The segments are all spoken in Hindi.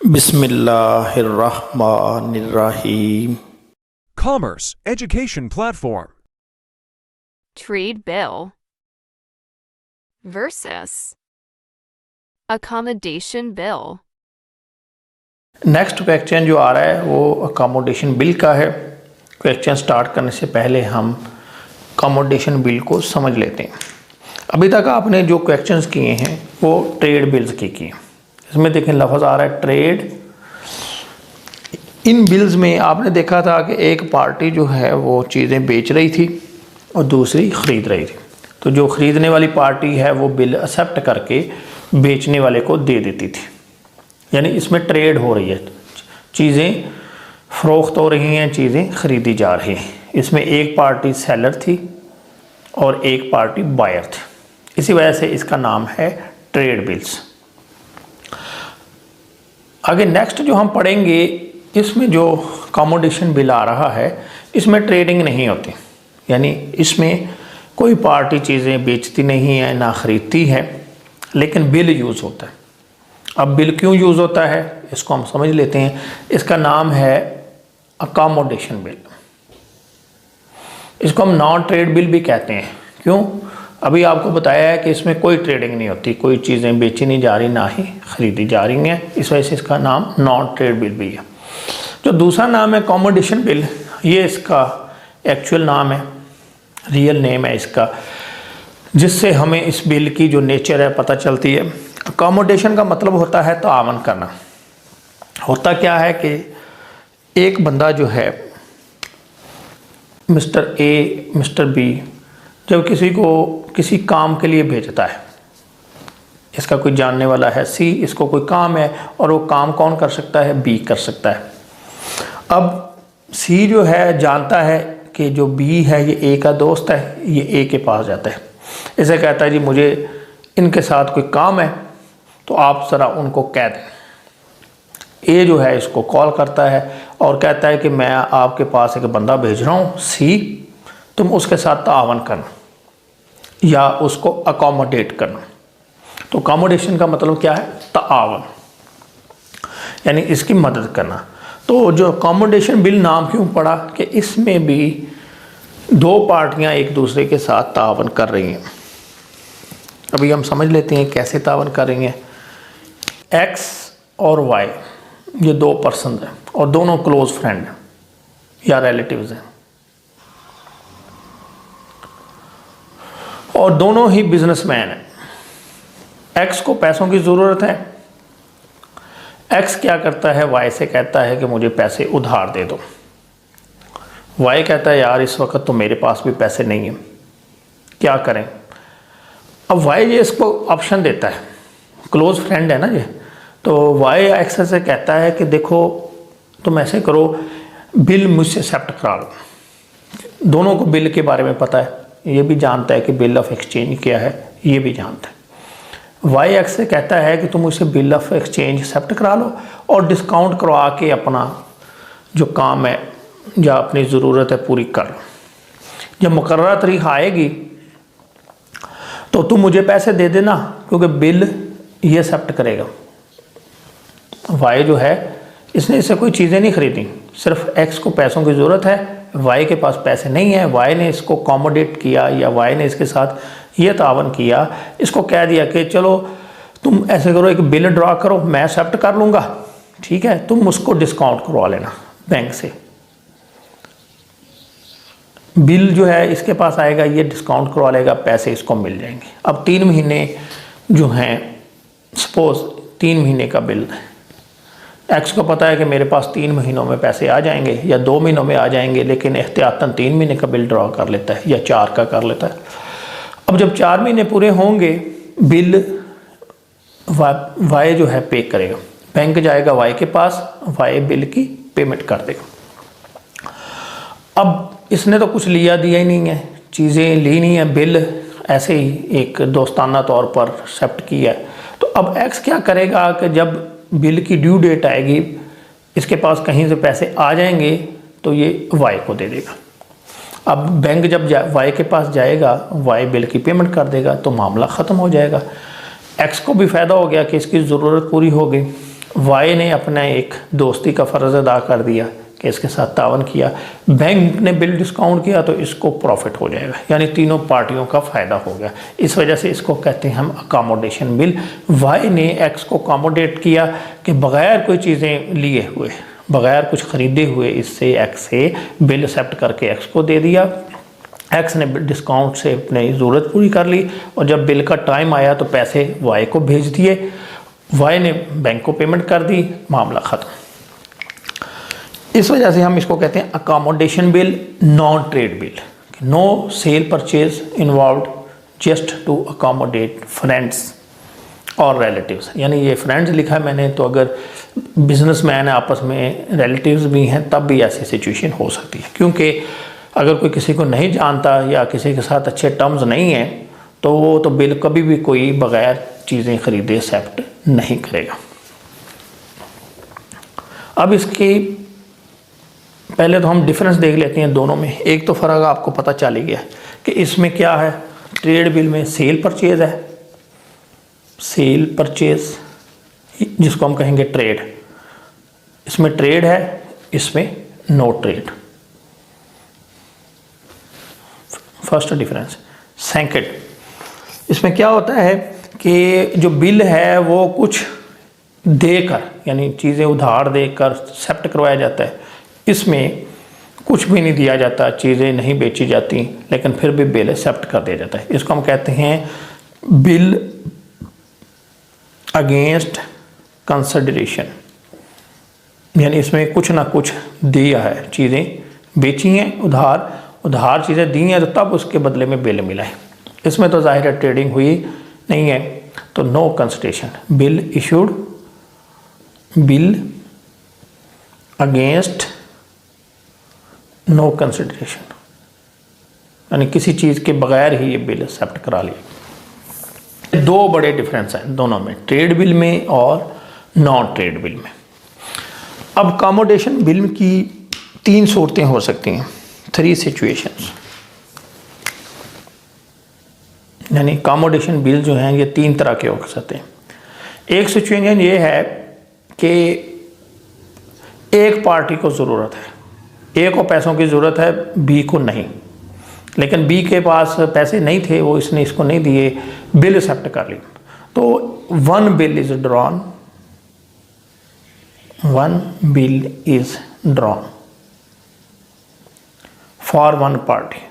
बिस्मिल्लाहिर्रहमानिर्रहीम। Commerce Education Platform. Trade bill versus accommodation bill. Next question जो आ रहा है वो अकोमोडेशन बिल का है। क्वेश्चन स्टार्ट करने से पहले हम अकोमोडेशन बिल को समझ लेते हैं। अभी तक आपने जो क्वेश्चंस किए हैं वो ट्रेड बिल्स के किए। इसमें देखें लफ्ज़ आ रहा है ट्रेड। इन बिल्स में आपने देखा था कि एक पार्टी जो है वो चीज़ें बेच रही थी और दूसरी ख़रीद रही थी। तो जो ख़रीदने वाली पार्टी है वो बिल एक्सेप्ट करके बेचने वाले को दे देती थी, यानी इसमें ट्रेड हो रही है, चीज़ें फ़रोख्त हो रही हैं, चीज़ें ख़रीदी जा रही हैं। इसमें एक पार्टी सेलर थी और एक पार्टी बायर थी, इसी वजह से इसका नाम है ट्रेड बिल्स। आगे नेक्स्ट जो हम पढ़ेंगे, इसमें जो अकोमोडेशन बिल आ रहा है इसमें ट्रेडिंग नहीं होती, यानी इसमें कोई पार्टी चीज़ें बेचती नहीं है ना ख़रीदती है, लेकिन बिल यूज़ होता है। अब बिल क्यों यूज़ होता है इसको हम समझ लेते हैं। इसका नाम है अकोमोडेशन बिल। इसको हम नॉन ट्रेड बिल भी कहते हैं। क्यों? अभी आपको बताया है कि इसमें कोई ट्रेडिंग नहीं होती, कोई चीज़ें बेची नहीं जा रही ना ही ख़रीदी जा रही हैं, इस वजह से इसका नाम नॉन ट्रेड बिल भी है। जो दूसरा नाम है अकोमोडेशन बिल, ये इसका एक्चुअल नाम है, रियल नेम है इसका, जिससे हमें इस बिल की जो नेचर है पता चलती है। अकोमोडेशन का मतलब होता है तावन करना। होता क्या है कि एक बंदा जो है, मिस्टर ए मिस्टर बी, जब किसी को किसी काम के लिए भेजता है, इसका कोई जानने वाला है सी, इसको कोई काम है और वो काम कौन कर सकता है? बी कर सकता है। अब सी जो है जानता है कि जो बी है ये ए का दोस्त है, ये ए के पास जाता है, इसे कहता है जी मुझे इनके साथ कोई काम है तो आप ज़रा उनको कह दें। ए जो है इसको कॉल करता है और कहता है कि मैं आपके पास एक बंदा भेज रहा हूँ सी, तुम उसके साथ तावन करना या उसको अकोमोडेट करना। तो अकोमोडेशन का मतलब क्या है? तावन, यानी इसकी मदद करना। तो जो अकोमोडेशन बिल नाम क्यों पड़ा कि इसमें भी दो पार्टियां एक दूसरे के साथ तावन कर रही हैं। अभी हम समझ लेते हैं कैसे तावन कर रही हैं। एक्स और वाई ये दो पर्सन हैं और दोनों क्लोज फ्रेंड हैं या रिलेटिव्स हैं और दोनों ही बिजनेसमैन हैं। एक्स को पैसों की ज़रूरत है। एक्स क्या करता है? वाई से कहता है कि मुझे पैसे उधार दे दो। वाई कहता है यार इस वक्त तो मेरे पास भी पैसे नहीं हैं, क्या करें? अब वाई ये इसको ऑप्शन देता है, क्लोज फ्रेंड है ना ये, तो वाई एक्स से कहता है कि देखो तुम ऐसे करो, बिल मुझसे एक्सेप्ट करा लो। दोनों को बिल के बारे में पता है, ये भी जानता है कि बिल ऑफ एक्सचेंज क्या है, ये भी जानता है। वाई एक्स से कहता है कि तुम उसे बिल ऑफ एक्सचेंज एक्सेप्ट करा लो और डिस्काउंट करवा के अपना जो काम है या अपनी ज़रूरत है पूरी कर लो। जब मुकर्रर तारीख आएगी तो तुम मुझे पैसे दे देना, क्योंकि बिल ये एक्सेप्ट करेगा। वाई जो है इसने इससे कोई चीज़ें नहीं खरीदी, सिर्फ एक्स को पैसों की ज़रूरत है, वाई के पास पैसे नहीं है। वाई ने इसको अकोमोडेट किया या वाई ने इसके साथ ये तावन किया, इसको कह दिया कि चलो तुम ऐसे करो, एक बिल ड्रा करो, मैं एक्सेप्ट कर लूँगा, ठीक है, तुम उसको डिस्काउंट करवा लेना बैंक से। बिल जो है इसके पास आएगा, ये डिस्काउंट करवा लेगा, पैसे इसको मिल जाएंगे। अब 3 महीने जो हैं, सपोज 3 महीने का बिल, एक्स को पता है कि मेरे पास 3 महीनों में पैसे आ जाएंगे या 2 महीनों में आ जाएंगे, लेकिन एहतियातन 3 महीने का बिल ड्रा कर लेता है या 4 का कर लेता है। अब जब 4 महीने पूरे होंगे, बिल वाई जो है पे करेगा, बैंक जाएगा वाई के पास, वाई बिल की पेमेंट कर देगा। अब इसने तो कुछ लिया दिया ही नहीं है, चीज़ें ली नहीं है, बिल ऐसे ही एक दोस्ताना तौर पर एक्सेप्ट किया है। तो अब एक्स क्या करेगा कि जब बिल की ड्यू डेट आएगी, इसके पास कहीं से पैसे आ जाएंगे तो ये वाई को दे देगा। अब बैंक जब वाई के पास जाएगा, वाई बिल की पेमेंट कर देगा, तो मामला ख़त्म हो जाएगा। एक्स को भी फ़ायदा हो गया कि इसकी ज़रूरत पूरी हो गई, वाई ने अपना एक दोस्ती का फ़र्ज़ अदा कर दिया कि इसके साथ तावन किया, बैंक ने बिल डिस्काउंट किया तो इसको प्रॉफिट हो जाएगा, यानी तीनों पार्टियों का फ़ायदा हो गया। इस वजह से इसको कहते हैं हम अकामोडेशन बिल। वाई ने एक्स को अकामोडेट किया कि बग़ैर कोई चीज़ें लिए हुए, बग़ैर कुछ ख़रीदे हुए इससे एक्स से बिल एक्सेप्ट करके एक्स को दे दिया। एक्स ने डिस्काउंट से अपनी ज़रूरत पूरी कर ली और जब बिल का टाइम आया तो पैसे वाई को भेज दिए, वाई ने बैंक को पेमेंट कर दी, मामला ख़त्म। इस वजह से हम इसको कहते हैं accommodation bill, non trade bill. No sale purchase involve just to accommodate friends और रिलेटिव्स। यानी ये फ्रेंड्स लिखा है मैंने, तो अगर बिजनेसमैन है आपस में, रिलेटिव्स भी हैं, तब भी ऐसी सिचुएशन हो सकती है। क्योंकि अगर कोई किसी को नहीं जानता या किसी के साथ अच्छे टर्म्स नहीं हैं तो वो तो बिल कभी भी कोई बग़ैर चीज़ें ख़रीदे एक्सेप्ट नहीं करेगा। अब इसकी पहले तो हम डिफरेंस देख लेते हैं दोनों में। एक तो फ़र्क आपको पता चल ही गया कि इसमें क्या है, ट्रेड बिल में सेल परचेज है, सेल परचेज जिसको हम कहेंगे ट्रेड, इसमें ट्रेड है, इसमें no trade. First difference. Second, इसमें क्या होता है कि जो बिल है वो कुछ देकर, यानी चीज़ें उधार देकर एक्सेप्ट करवाया जाता है। इसमें कुछ भी नहीं दिया जाता, चीज़ें नहीं बेची जाती, लेकिन फिर भी बिल एक्सेप्ट कर दिया जाता है। इसको हम कहते हैं बिल अगेंस्ट कंसिडरेशन, यानी इसमें कुछ ना कुछ दिया है, चीज़ें बेची हैं, उधार चीज़ें दी हैं, तो तब उसके बदले में बिल मिला है। इसमें तो ज़ाहिर है ट्रेडिंग हुई नहीं है, तो no consideration. Bill issued, bill against no consideration, यानी किसी चीज़ के बगैर ही ये बिल एक्सेप्ट करा लिया। दो बड़े डिफरेंस हैं दोनों में, ट्रेड बिल में और नॉन ट्रेड बिल में। अब अकोमोडेशन बिल की 3 सूरतें हो सकती हैं, 3 सिचुएशंस। यानी अकोमोडेशन बिल जो हैं ये 3 तरह के हो सकते हैं। एक सिचुएशन ये है कि एक पार्टी को ज़रूरत है, ए को पैसों की ज़रूरत है, बी को नहीं, लेकिन बी के पास पैसे नहीं थे, वो इसने इसको नहीं दिए, बिल एक्सेप्ट कर ली। तो one bill is drawn, one bill is drawn for one party.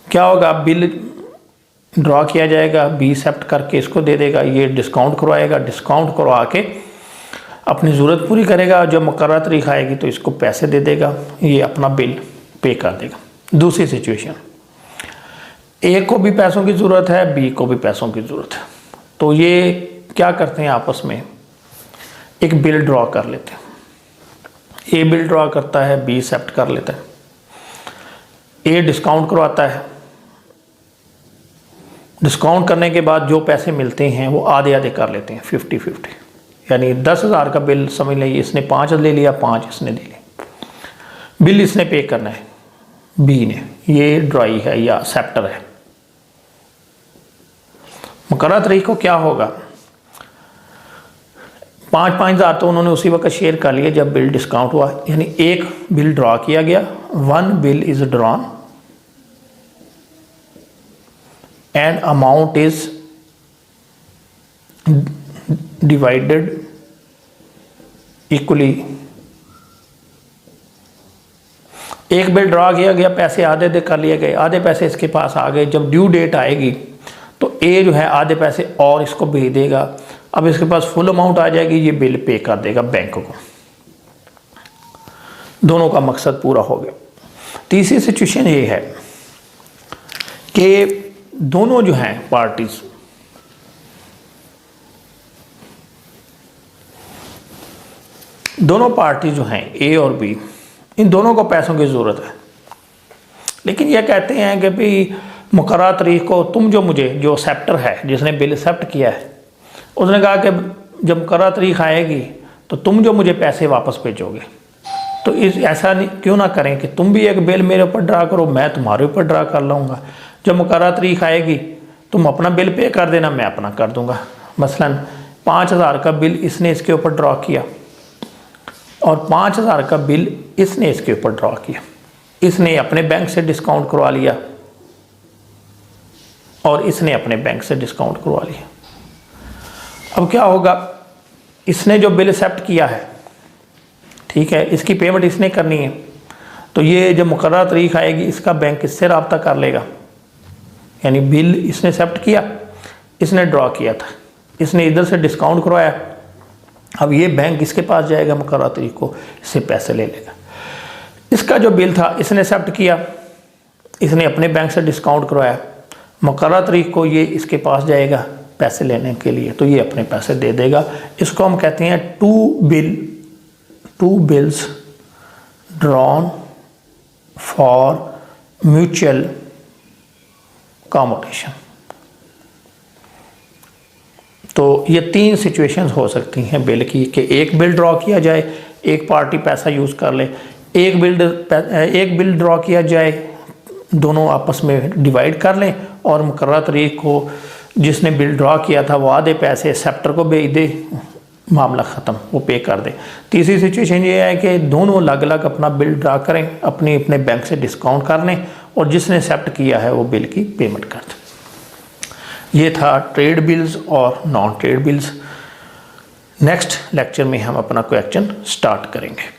क्या होगा, बिल ड्रॉ किया जाएगा, बी एक्सेप्ट करके इसको दे देगा, ये डिस्काउंट करवाएगा, डिस्काउंट करवा के अपनी ज़रूरत पूरी करेगा, जब मुकर्रर तारीख आएगी तो इसको पैसे दे देगा, ये अपना बिल पे कर देगा। दूसरी सिचुएशन, ए को भी पैसों की ज़रूरत है, बी को भी पैसों की ज़रूरत है, तो ये क्या करते हैं, आपस में एक बिल ड्रॉ कर लेते हैं। ए बिल ड्रॉ करता है, बी एक्सेप्ट कर लेता है, ए डिस्काउंट करवाता है, डिस्काउंट करने के बाद जो पैसे मिलते हैं वो आधे आधे कर लेते हैं, 50-50। यानी 10,000 का बिल समझ लीजिए, इसने 5 ले लिया, 5 इसने दे लिया, बिल इसने पे करना है बी ने, ये ड्राई है या सेप्टर है। मुकर्रर तारीख को क्या होगा, 5,000 तो उन्होंने उसी वक्त शेयर कर लिए जब बिल डिस्काउंट हुआ, यानी एक बिल ड्रॉ किया गया, one bill is drawn and amount is divided equally. एक बिल ड्रॉ किया गया, पैसे आधे आधे कर लिए गए, आधे पैसे इसके पास आ गए, जब ड्यू डेट आएगी तो ए जो है आधे पैसे और इसको भेज देगा, अब इसके पास फुल अमाउंट आ जाएगी, ये बिल पे कर देगा बैंक को, दोनों का मकसद पूरा हो गया। तीसरी सिचुएशन ये है कि दोनों जो हैं पार्टीज, दोनों पार्टी जो हैं ए और बी, इन दोनों को पैसों की ज़रूरत है, लेकिन ये कहते हैं कि भाई मुकर्रर तारीख को तुम जो मुझे, जो एक्सेप्टर है जिसने बिल एक्सेप्ट किया है, उसने कहा कि जब मुकर्रर तारीख आएगी तो तुम जो मुझे पैसे वापस भेजोगे, तो इस ऐसा नहीं क्यों ना करें कि तुम भी एक बिल मेरे ऊपर ड्रा करो, मैं तुम्हारे ऊपर ड्रा कर लूँगा, जब मुकर्रर तारीख आएगी तुम अपना बिल पे कर देना, मैं अपना कर दूंगा। मसलन 5,000 का बिल इसने इसके ऊपर ड्रॉ किया और 5,000 का बिल इसने इसके ऊपर ड्रॉ किया। इसने अपने बैंक से डिस्काउंट करवा लिया और इसने अपने बैंक से डिस्काउंट करवा लिया। अब क्या होगा, इसने जो बिल एक्सेप्ट किया है, ठीक है, इसकी पेमेंट इसने करनी है, तो ये जब मुकर्रर तारीख आएगी इसका बैंक इससे रब्ता कर लेगा। यानी बिल इसने एक्सेप्ट किया, इसने ड्रॉ किया था, इसने इधर से डिस्काउंट करवाया, अब ये बैंक इसके पास जाएगा मुकर्रर तारीख को, इससे पैसे ले लेगा। इसका जो बिल था इसने एक्सेप्ट किया, इसने अपने बैंक से डिस्काउंट करवाया, मुकर्रर तारीख को ये इसके पास जाएगा पैसे लेने के लिए, तो ये अपने पैसे दे देगा। इसको हम कहते हैं two bills drawn for mutual commutation. तो ये 3 सिचुएशंस हो सकती हैं बिल की, कि एक बिल ड्रॉ किया जाए, एक पार्टी पैसा यूज़ कर ले, एक बिल ड्रॉ किया जाए, दोनों आपस में डिवाइड कर लें और मुकर्रर तारीख को जिसने बिल ड्रॉ किया था वो आधे पैसे एक्सेप्टर को भेज दे, मामला ख़त्म, वो पे कर दे। तीसरी सिचुएशन ये है कि दोनों अलग अलग अपना बिल ड्रा करें, अपने बैंक से डिस्काउंट कर लें और जिसने एक्सेप्ट किया है वो बिल की पेमेंट कर दे। ये था ट्रेड बिल्स और non trade bills. Next lecture में हम अपना क्वेश्चन स्टार्ट करेंगे।